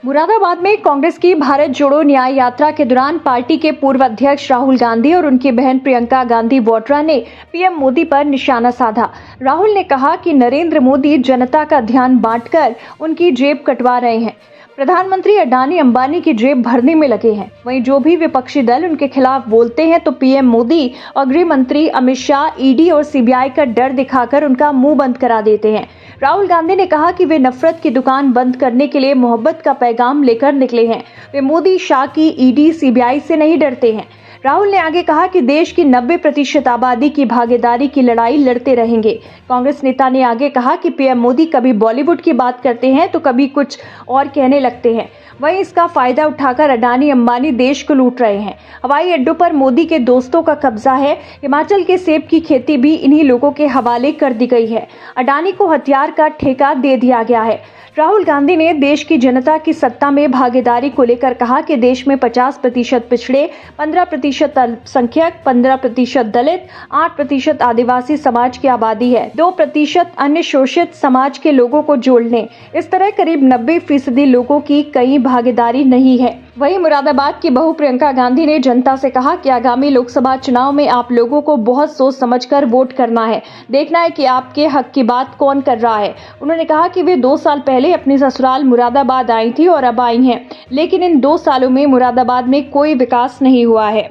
मुरादाबाद में कांग्रेस की भारत जोड़ो न्याय यात्रा के दौरान पार्टी के पूर्व अध्यक्ष राहुल गांधी और उनकी बहन प्रियंका गांधी वाड्रा ने पीएम मोदी पर निशाना साधा। राहुल ने कहा कि नरेंद्र मोदी जनता का ध्यान बांटकर उनकी जेब कटवा रहे हैं। प्रधानमंत्री अडानी अंबानी की जेब भरने में लगे हैं। वहीं जो भी विपक्षी दल उनके खिलाफ बोलते हैं तो पीएम मोदी और गृह मंत्री अमित शाह ईडी और सीबीआई का डर दिखाकर उनका मुंह बंद करा देते हैं। राहुल गांधी ने कहा कि वे नफरत की दुकान बंद करने के लिए मोहब्बत का पैगाम लेकर निकले हैं। वे मोदी शाह की ईडी सीबीआई से नहीं डरते हैं। राहुल ने आगे कहा कि देश की 90% आबादी की भागीदारी की लड़ाई लड़ते रहेंगे। कांग्रेस नेता ने आगे कहा कि पीएम मोदी कभी बॉलीवुड की बात करते हैं तो कभी कुछ और कहने लगते हैं। वहीं इसका फायदा उठाकर अडानी अंबानी देश को लूट रहे हैं। हवाई अड्डों पर मोदी के दोस्तों का कब्जा है। हिमाचल के सेब की खेती भी इन्हीं लोगों के हवाले कर दी गई है। अडानी को हथियार का ठेका दे दिया गया है। राहुल गांधी ने देश की जनता की सत्ता में भागीदारी को लेकर कहा कि देश में 50% पिछड़े, 15% अल्पसंख्यक, 15% दलित, 8% आदिवासी समाज की आबादी है, 2% अन्य शोषित समाज के लोगों को जोड़ने, इस तरह करीब 90% लोगों की कहीं भागीदारी नहीं है। वहीं मुरादाबाद की बहू प्रियंका गांधी ने जनता से कहा कि आगामी लोकसभा चुनाव में आप लोगों को बहुत सोच समझकर वोट करना है। देखना है कि आपके हक की बात कौन कर रहा है। उन्होंने कहा कि वे 2 साल पहले अपनी ससुराल मुरादाबाद आई थी और अब आई हैं, लेकिन इन 2 सालों में मुरादाबाद में कोई विकास नहीं हुआ है।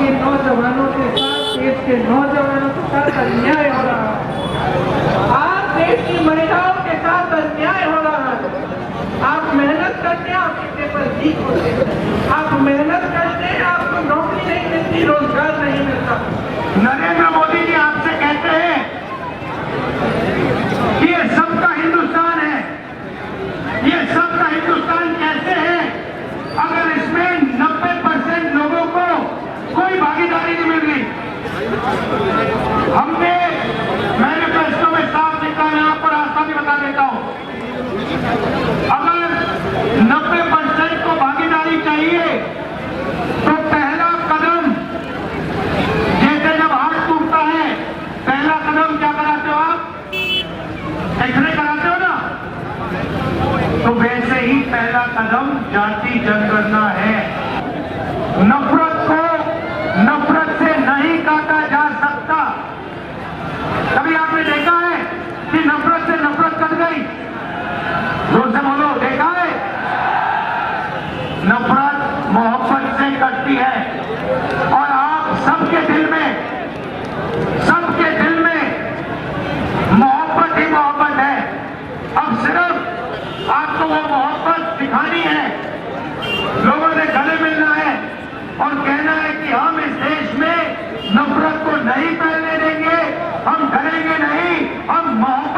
नौजवानों के साथ, देश के नौजवानों के साथ अन्याय हो रहा है। आज देश की महिलाओं के साथ अन्याय हो रहा है। आप मेहनत करते हैं, आपके पेपर लीक होते हैं। आप मेहनत करते हैं, आपको नौकरी नहीं मिलती, रोजगार नहीं मिलता। नरेंद्र मोदी जी आपसे कहते हैं कि ये सबका हिंदुस्तान है। ये सबका हिंदुस्तान कैसे है अगर इसमें 90% लोगों को कोई भागीदारी नहीं मिल रही। हमने मैनिफेस्टो में साफ लिखा है, यहाँ पर आस्था भी बता देता हूं, अगर 90% को भागीदारी चाहिए तो पहला कदम, जैसे जब हाथ टूटता है पहला कदम क्या कराते हो आप? एक्सरे कराते हो ना, तो वैसे ही पहला कदम जाति जनगणना है। नफरत से नहीं काटा जा सकता। कभी आपने देखा है कि नफरत से नफरत कट गई? जोर से बोलो, देखा है? नफरत मोहब्बत से कटती है और आप सबके दिल में मोहब्बत ही मोहब्बत है। अब सिर्फ आपको वो मोहब्बत दिखानी है, लोगों से गले मिलना है और कहना है कि हम इस देश में नफरत को नहीं फैलने देंगे, हम डरेंगे नहीं, हम मोहब्बत